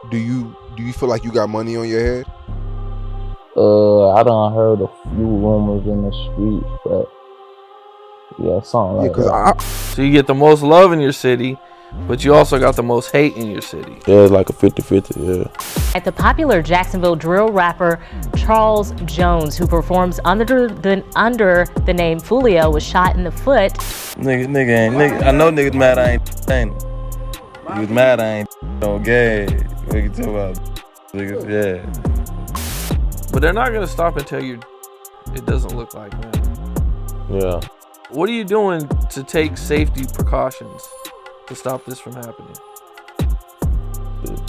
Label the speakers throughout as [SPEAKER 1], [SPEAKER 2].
[SPEAKER 1] Do you feel like you got money on your head?
[SPEAKER 2] I done heard a few rumors in the streets, but yeah, something like that.
[SPEAKER 3] So you get the most love in your city, but you also got the most hate in your city.
[SPEAKER 4] Yeah, it's like a 50-50, yeah.
[SPEAKER 5] Like the popular Jacksonville drill rapper Charles Jones, who performs under the name Foolio, was shot in the foot.
[SPEAKER 6] Nigga, I know niggas mad I ain't. He was mad I ain't on gay. What you talking about? Niggas, yeah.
[SPEAKER 3] But they're not gonna stop and tell you it doesn't look like that.
[SPEAKER 4] Yeah.
[SPEAKER 3] What are you doing to take safety precautions to stop this from happening?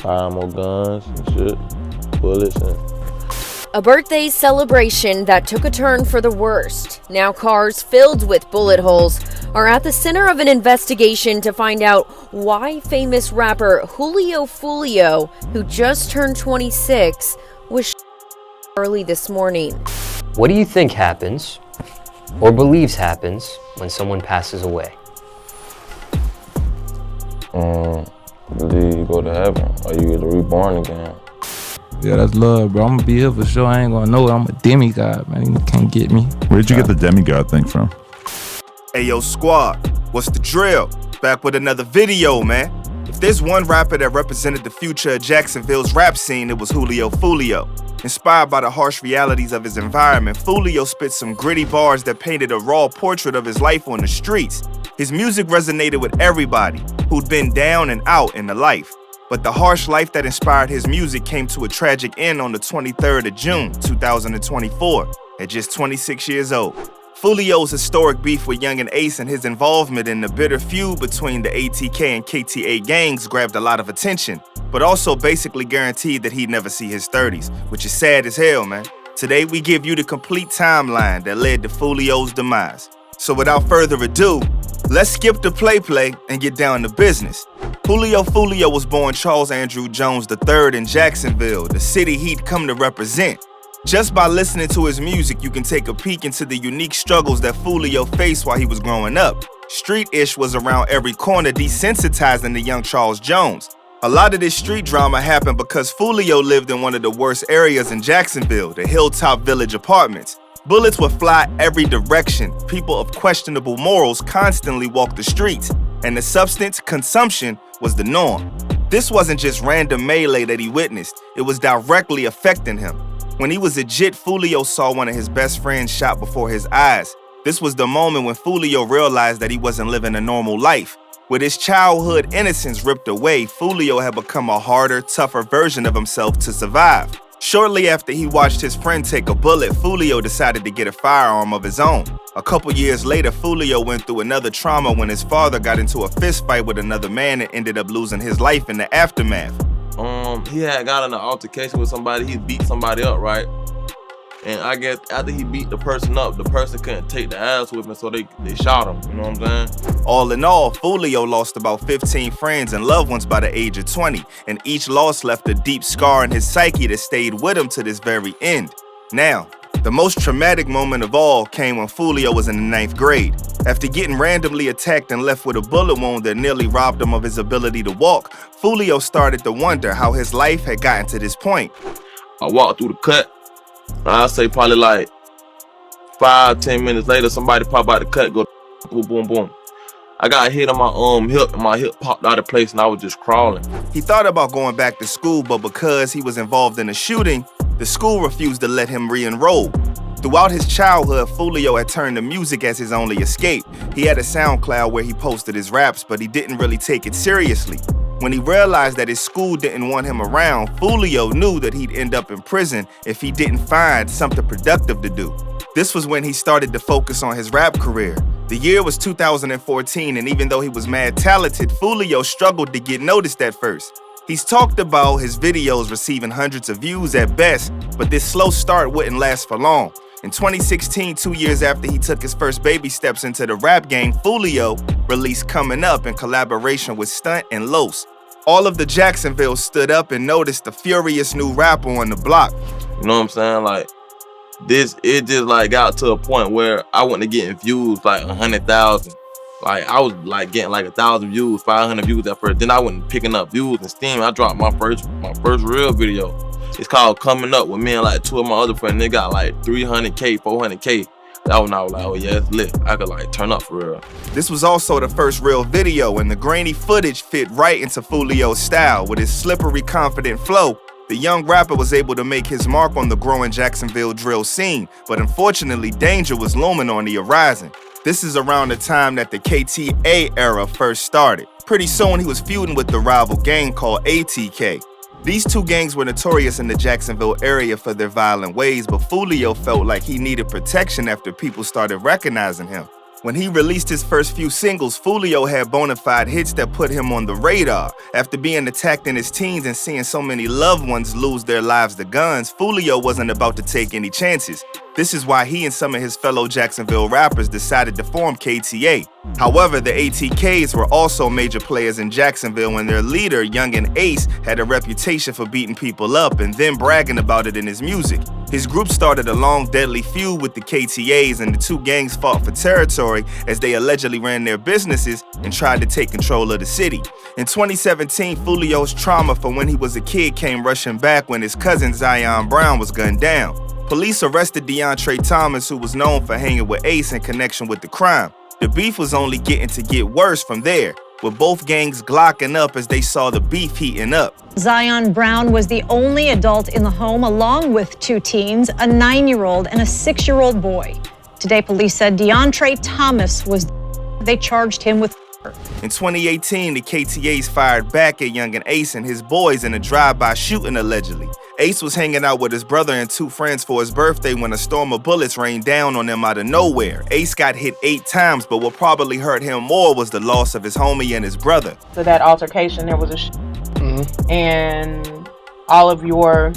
[SPEAKER 4] Buy more guns and shit, bullets and...
[SPEAKER 7] A birthday celebration that took a turn for the worst. Now cars filled with bullet holes are at the center of an investigation to find out why famous rapper Julio Foolio, who just turned 26, was early this morning.
[SPEAKER 8] What do you think happens, or believes happens, when someone passes away?
[SPEAKER 4] Believe you go to heaven, or you get reborn again.
[SPEAKER 2] Yeah, that's love, bro. I'm gonna be here for sure. I ain't gonna know it. I'm a demigod, man. You can't get me.
[SPEAKER 9] Where'd you get the demigod thing from?
[SPEAKER 10] Hey, yo, squad, what's the drill? Back with another video, man. If there's one rapper that represented the future of Jacksonville's rap scene, it was Julio Foolio. Inspired by the harsh realities of his environment, Foolio spit some gritty bars that painted a raw portrait of his life on the streets. His music resonated with everybody who'd been down and out in the life. But the harsh life that inspired his music came to a tragic end on the 23rd of June, 2024, at just 26 years old. Foolio's historic beef with Young and Ace and his involvement in the bitter feud between the ATK and KTA gangs grabbed a lot of attention, but also basically guaranteed that he'd never see his 30s, which is sad as hell, man. Today we give you the complete timeline that led to Foolio's demise. So without further ado, let's skip the play and get down to business. Julio Foolio was born Charles Andrew Jones III in Jacksonville, the city he'd come to represent. Just by listening to his music, you can take a peek into the unique struggles that Foolio faced while he was growing up. Street-ish was around every corner, desensitizing the young Charles Jones. A lot of this street drama happened because Foolio lived in one of the worst areas in Jacksonville, the Hilltop Village apartments. Bullets would fly every direction. People of questionable morals constantly walked the streets, and the substance consumption was the norm. This wasn't just random melee that he witnessed, it was directly affecting him. When he was a jit, Foolio saw one of his best friends shot before his eyes. This was the moment when Foolio realized that he wasn't living a normal life. With his childhood innocence ripped away, Foolio had become a harder, tougher version of himself to survive. Shortly after he watched his friend take a bullet, Foolio decided to get a firearm of his own. A couple years later, Foolio went through another trauma when his father got into a fist fight with another man and ended up losing his life in the aftermath.
[SPEAKER 6] He had got in an altercation with somebody. He beat somebody up, right? And I guess after he beat the person up, the person couldn't take the ass whipping, so they shot him. You know what I'm saying?
[SPEAKER 10] All in all, Foolio lost about 15 friends and loved ones by the age of 20, and each loss left a deep scar in his psyche that stayed with him to this very end. Now, the most traumatic moment of all came when Foolio was in the 9th grade. After getting randomly attacked and left with a bullet wound that nearly robbed him of his ability to walk, Foolio started to wonder how his life had gotten to this point.
[SPEAKER 6] I walked through the cut. I'd say probably like 5-10 minutes later, somebody pop out the cut, go boom, boom, boom. I got hit on my hip, and my hip popped out of place, and I was just crawling.
[SPEAKER 10] He thought about going back to school, but because he was involved in a shooting, the school refused to let him re-enroll. Throughout his childhood, Foolio had turned to music as his only escape. He had a SoundCloud where he posted his raps, but he didn't really take it seriously. When he realized that his school didn't want him around, Foolio knew that he'd end up in prison if he didn't find something productive to do. This was when he started to focus on his rap career. The year was 2014, and even though he was mad talented, Foolio struggled to get noticed at first. He's talked about his videos receiving hundreds of views at best, but this slow start wouldn't last for long. In 2016, 2 years after he took his first baby steps into the rap game, Foolio released Coming Up in collaboration with Stunt and Los. All of the Jacksonville stood up and noticed the furious new rapper on the block.
[SPEAKER 6] You know what I'm saying? Like, it just like got to a point where I wasn't getting views like 100,000, Like I was like getting like 1,000 views, 500 views at first. Then I went picking up views and steam. I dropped my first real video. It's called Coming Up with me and like 2 of my other friends. They got like 300K, 400K. That one I was like, oh yeah, it's lit. I could like turn up for real.
[SPEAKER 10] This was also the first real video, and the grainy footage fit right into Foolio's style. With his slippery, confident flow, the young rapper was able to make his mark on the growing Jacksonville drill scene, but unfortunately, danger was looming on the horizon. This is around the time that the KTA era first started. Pretty soon, he was feuding with the rival gang called ATK. These two gangs were notorious in the Jacksonville area for their violent ways, but Foolio felt like he needed protection after people started recognizing him. When he released his first few singles, Foolio had bona fide hits that put him on the radar. After being attacked in his teens and seeing so many loved ones lose their lives to guns, Foolio wasn't about to take any chances. This is why he and some of his fellow Jacksonville rappers decided to form KTA. However, the ATKs were also major players in Jacksonville when their leader, Youngin Ace, had a reputation for beating people up and then bragging about it in his music. His group started a long, deadly feud with the KTAs, and the two gangs fought for territory as they allegedly ran their businesses and tried to take control of the city. In 2017, Foolio's trauma from when he was a kid came rushing back when his cousin Zion Brown was gunned down. Police arrested DeAndre Thomas, who was known for hanging with Ace in connection with the crime. The beef was only getting to get worse from there, with both gangs glocking up as they saw the beef heating up.
[SPEAKER 11] Zion Brown was the only adult in the home, along with 2 teens, a 9-year-old and a 6-year-old boy. Today, police said DeAndre Thomas was. They charged him with.
[SPEAKER 10] In 2018, the KTAs fired back at Youngin Ace and his boys in a drive-by shooting allegedly. Ace was hanging out with his brother and 2 friends for his birthday when a storm of bullets rained down on them out of nowhere. Ace got hit 8 times, but what probably hurt him more was the loss of his homie and his brother.
[SPEAKER 12] So that altercation, there was a and all of your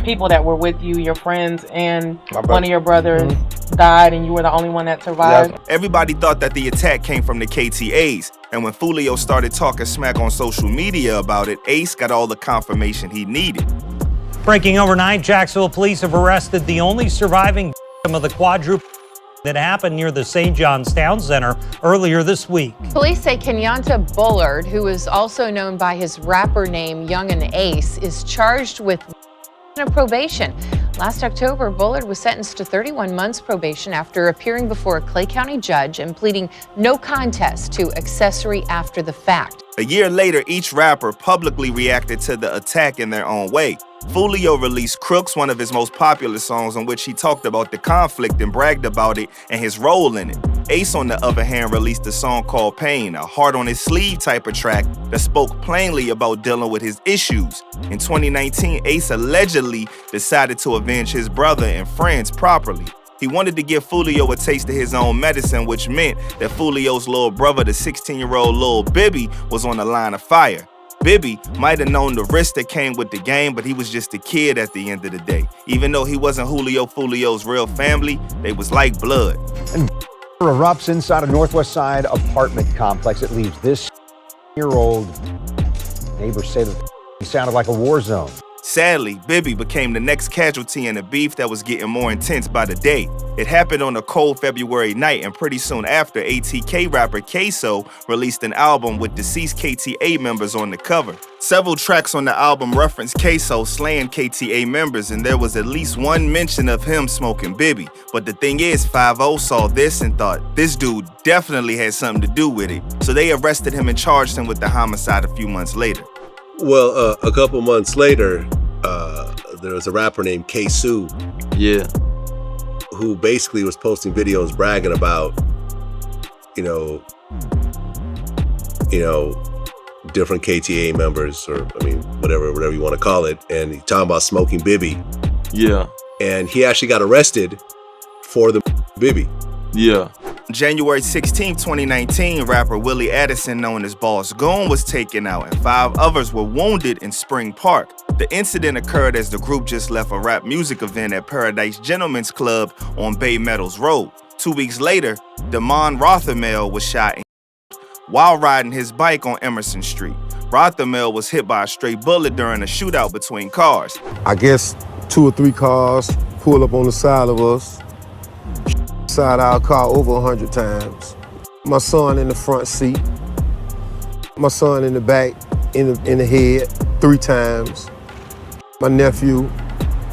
[SPEAKER 12] people that were with you, your friends, and one of your brothers died, and you were the only one that survived.
[SPEAKER 10] Yep. Everybody thought that the attack came from the KTAs, and when Foolio started talking smack on social media about it, Ace got all the confirmation he needed.
[SPEAKER 13] Breaking overnight, Jacksonville police have arrested the only surviving victim of the quadruple that happened near the St. John's Town Center earlier this week.
[SPEAKER 14] Police say Kenyatta Bullard, who is also known by his rapper name Youngin Ace, is charged with probation. Last October, Bullard was sentenced to 31 months probation after appearing before a Clay County judge and pleading no contest to accessory after the fact.
[SPEAKER 10] A year later, each rapper publicly reacted to the attack in their own way. Foolio released Crooks, one of his most popular songs, on which he talked about the conflict and bragged about it and his role in it. Ace, on the other hand, released a song called Pain, a heart on his sleeve type of track that spoke plainly about dealing with his issues. In 2019, Ace allegedly decided to avenge his brother and friends properly. He wanted to give Foolio a taste of his own medicine, which meant that Foolio's little brother, the 16-year-old Lil Bibby, was on the line of fire. Bibby might have known the risk that came with the game, but he was just a kid at the end of the day. Even though he wasn't Julio Foolio's real family, they was like blood.
[SPEAKER 15] And erupts inside a Northwest Side apartment complex. It leaves this year-old. Neighbors say that he sounded like a war zone.
[SPEAKER 10] Sadly, Bibby became the next casualty in a beef that was getting more intense by the day. It happened on a cold February night, and pretty soon after, ATK rapper Queso released an album with deceased KTA members on the cover. Several tracks on the album reference Queso slaying KTA members, and there was at least one mention of him smoking Bibby. But the thing is, 5-0 saw this and thought this dude definitely had something to do with it. So they arrested him and charged him with the homicide a few months later.
[SPEAKER 16] Well, a couple months later, there was a rapper named K-Sue.
[SPEAKER 6] Yeah.
[SPEAKER 16] Who basically was posting videos bragging about, different KTA members, or whatever you want to call it, and he's talking about smoking Bibby.
[SPEAKER 6] Yeah.
[SPEAKER 16] And he actually got arrested for the Bibby.
[SPEAKER 6] Yeah.
[SPEAKER 10] January 16, 2019, rapper Willie Addison, known as Boss Goon, was taken out, and 5 others were wounded in Spring Park. The incident occurred as the group just left a rap music event at Paradise Gentlemen's Club on Bay Meadows Road. 2 weeks later, Damon Rothermel was shot while riding his bike on Emerson Street. Rothermel was hit by a stray bullet during a shootout between cars.
[SPEAKER 17] I guess 2 or 3 cars pulled up on the side of us, side our car over 100 times. My son in the front seat. My son in the back, in the head 3 times. My nephew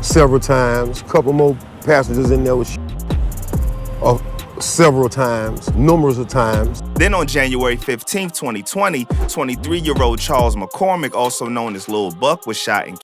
[SPEAKER 17] several times. Couple more passengers in there with several times, numerous of times.
[SPEAKER 10] Then on January 15, 2020, 23-year-old Charles McCormick, also known as Lil Buck, was shot in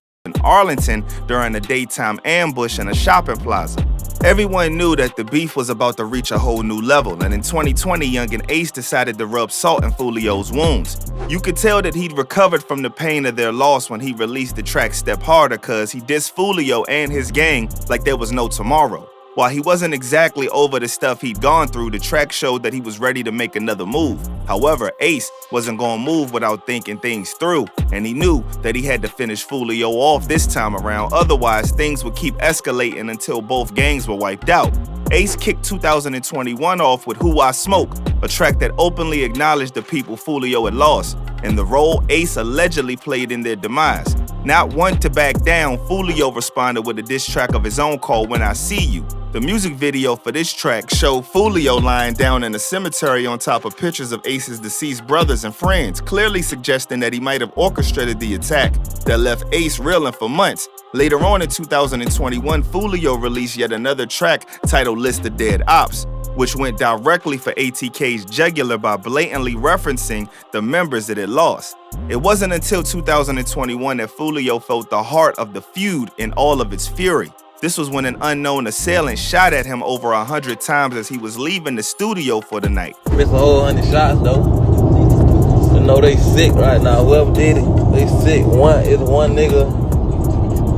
[SPEAKER 10] Arlington during a daytime ambush in a shopping plaza. Everyone knew that the beef was about to reach a whole new level, and in 2020, Youngin Ace decided to rub salt in Foolio's wounds. You could tell that he'd recovered from the pain of their loss when he released the track Step Harder, cause he dissed Foolio and his gang like there was no tomorrow. While he wasn't exactly over the stuff he'd gone through, the track showed that he was ready to make another move. However, Ace wasn't gonna move without thinking things through, and he knew that he had to finish Foolio off this time around, otherwise things would keep escalating until both gangs were wiped out. Ace kicked 2021 off with Who I Smoke, a track that openly acknowledged the people Foolio had lost, and the role Ace allegedly played in their demise. Not one to back down, Foolio responded with a diss track of his own called When I See You. The music video for this track showed Foolio lying down in a cemetery on top of pictures of Ace's deceased brothers and friends, clearly suggesting that he might have orchestrated the attack that left Ace reeling for months. Later on in 2021, Foolio released yet another track titled List of Dead Ops, which went directly for ATK's jugular by blatantly referencing the members that it lost. It wasn't until 2021 that Foolio felt the heart of the feud in all of its fury. This was when an unknown assailant shot at him over 100 times as he was leaving the studio for the night.
[SPEAKER 6] Missed a whole 100 shots though. You know they sick right now. Whoever did it, they sick. One nigga.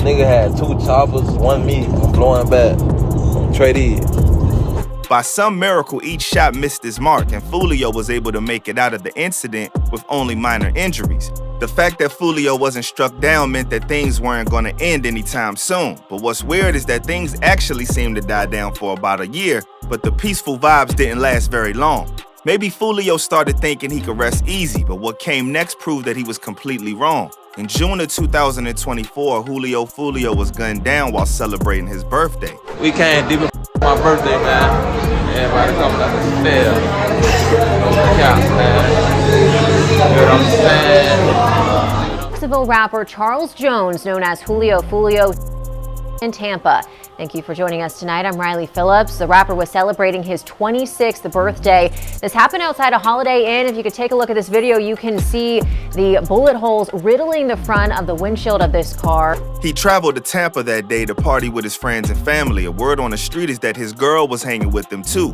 [SPEAKER 6] Nigga had 2 choppers, 1 me. I'm blowing back. I'm traded.
[SPEAKER 10] By some miracle, each shot missed his mark, and Foolio was able to make it out of the incident with only minor injuries. The fact that Foolio wasn't struck down meant that things weren't going to end anytime soon. But what's weird is that things actually seemed to die down for about a year, but the peaceful vibes didn't last very long. Maybe Foolio started thinking he could rest easy, but what came next proved that he was completely wrong. In June of 2024, Julio Foolio was gunned down while celebrating his birthday.
[SPEAKER 6] We came deep in my birthday, man. Everybody coming up the stairs. No counts, man. You know what I'm saying?
[SPEAKER 7] Jacksonville rapper Charles Jones, known as Julio Foolio, in Tampa. Thank you for joining us tonight. I'm Riley Phillips. The rapper was celebrating his 26th birthday. This happened outside a Holiday Inn. If you could take a look at this video, you can see the bullet holes riddling the front of the windshield of this car.
[SPEAKER 10] He traveled to Tampa that day to party with his friends and family. A word on the street is that his girl was hanging with them too.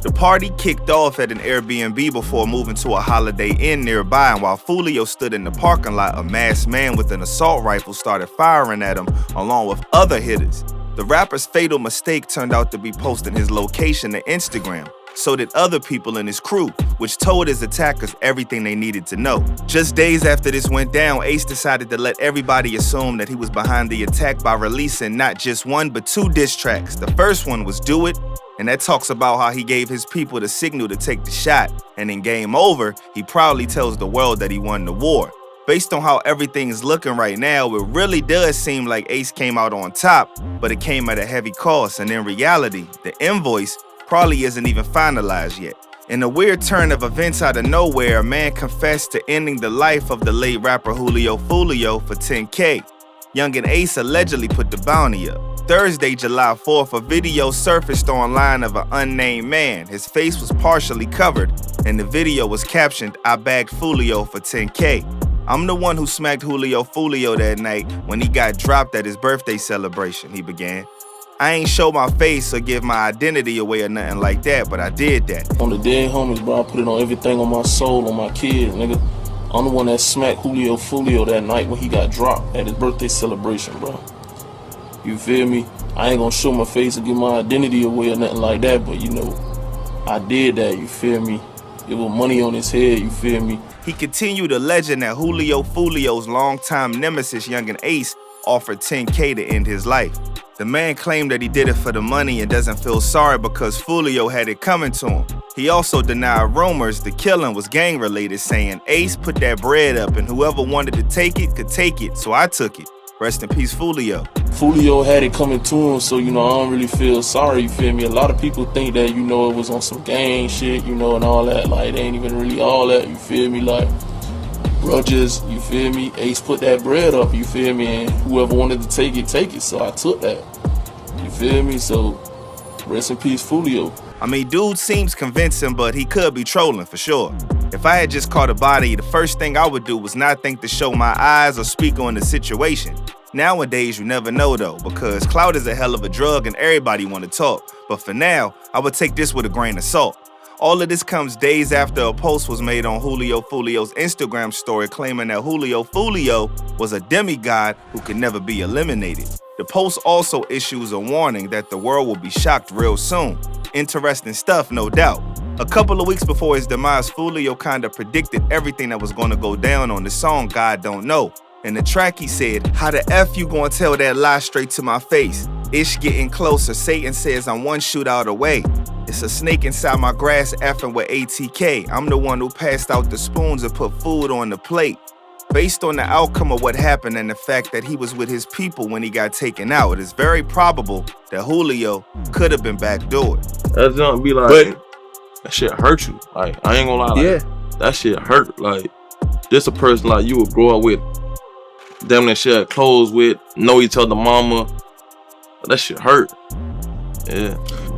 [SPEAKER 10] The party kicked off at an Airbnb before moving to a Holiday Inn nearby, and while Foolio stood in the parking lot, a masked man with an assault rifle started firing at him along with other hitters. The rapper's fatal mistake turned out to be posting his location to Instagram. So did other people in his crew, which told his attackers everything they needed to know. Just days after this went down, Ace decided to let everybody assume that he was behind the attack by releasing not just 1 but 2 diss tracks. The first one was Do It, and that talks about how he gave his people the signal to take the shot. And in Game Over, he proudly tells the world that he won the war. Based on how everything is looking right now, it really does seem like Ace came out on top, but it came at a heavy cost, and in reality, the invoice probably isn't even finalized yet. In a weird turn of events out of nowhere, a man confessed to ending the life of the late rapper Julio Foolio for $10K. Youngin Ace allegedly put the bounty up. Thursday, July 4th, a video surfaced online of an unnamed man. His face was partially covered, and the video was captioned, "I bagged Foolio for $10K. I'm the one who smacked Julio Foolio that night when he got dropped at his birthday celebration," he began. "I ain't show my face or give my identity away or nothing like that, but I did that.
[SPEAKER 18] On the dead homies, bro, I put it on everything on my soul, on my kids, nigga. I'm the one that smacked Julio Foolio that night when he got dropped at his birthday celebration, bro. You feel me? I ain't gonna show my face or give my identity away or nothing like that, but you know, I did that, you feel me? It was money on his head, you feel me?"
[SPEAKER 10] He continued alleging that Julio Foolio's longtime nemesis, Youngin Ace, offered $10K to end his life. The man claimed that he did it for the money and doesn't feel sorry because Foolio had it coming to him. He also denied rumors the killing was gang-related, saying, "Ace put that bread up and whoever wanted to take it could take it, so I took it." Rest in peace, Foolio.
[SPEAKER 18] Foolio had it coming to him, so, you know, I don't really feel sorry, you feel me? A lot of people think that, you know, it was on some gang shit, you know, and all that. Like, it ain't even really all that, you feel me? Like, bro, just, you feel me? Ace put that bread up, you feel me? And whoever wanted to take it, take it. So I took that. You feel me? So, rest in peace, Foolio.
[SPEAKER 10] I mean, dude seems convincing, but he could be trolling for sure. If I had just caught a body, the first thing I would do was not think to show my eyes or speak on the situation. Nowadays, you never know though, because clout is a hell of a drug and everybody want to talk. But for now, I would take this with a grain of salt. All of this comes days after a post was made on Julio Foolio's Instagram story claiming that Julio Foolio was a demigod who could never be eliminated. The post also issues a warning that the world will be shocked real soon. Interesting stuff, no doubt. A couple of weeks before his demise, Foolio kinda predicted everything that was gonna go down on the song God Don't Know. In the track he said, "How the F you gonna tell that lie straight to my face? Ish getting closer, Satan says I'm one shootout away. It's a snake inside my grass effing with ATK. I'm the one who passed out the spoons and put food on the plate." Based on the outcome of what happened and the fact that he was with his people when he got taken out, it is very probable that Julio could have been backdoored.
[SPEAKER 6] That's gonna be like, that shit hurt you. Like, I ain't gonna lie, like, that shit hurt. Like, this a person like you would grow up with, them that share clothes with, know each other mama. That shit hurt. Yeah.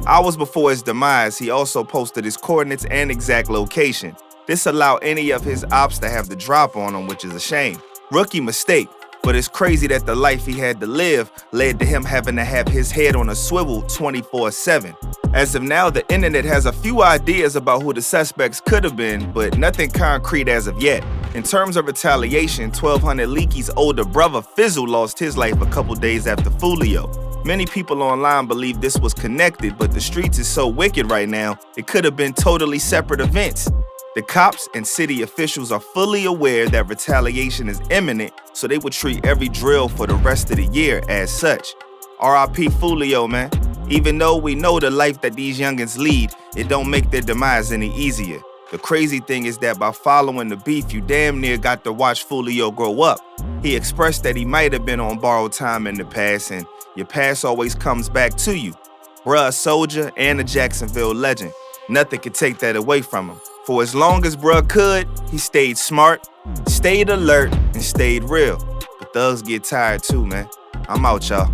[SPEAKER 10] Hours before his demise, he also posted his coordinates and exact location. This allowed any of his ops to have the drop on him, which is a shame. Rookie mistake, but it's crazy that the life he had to live led to him having to have his head on a swivel 24/7. As of now, the internet has a few ideas about who the suspects could have been, but nothing concrete as of yet. In terms of retaliation, 1200 Leakey's older brother Fizzle lost his life a couple days after Foolio. Many people online believe this was connected, but the streets is so wicked right now, it could have been totally separate events. The cops and city officials are fully aware that retaliation is imminent, so they would treat every drill for the rest of the year as such. R.I.P. Foolio, man. Even though we know the life that these youngins lead, it don't make their demise any easier. The crazy thing is that by following the beef, you damn near got to watch Foolio grow up. He expressed that he might have been on borrowed time in the past, and your past always comes back to you. Bruh, a soldier and a Jacksonville legend. Nothing could take that away from him. For as long as bruh could, he stayed smart, stayed alert, and stayed real. But thugs get tired too, man. I'm out, y'all.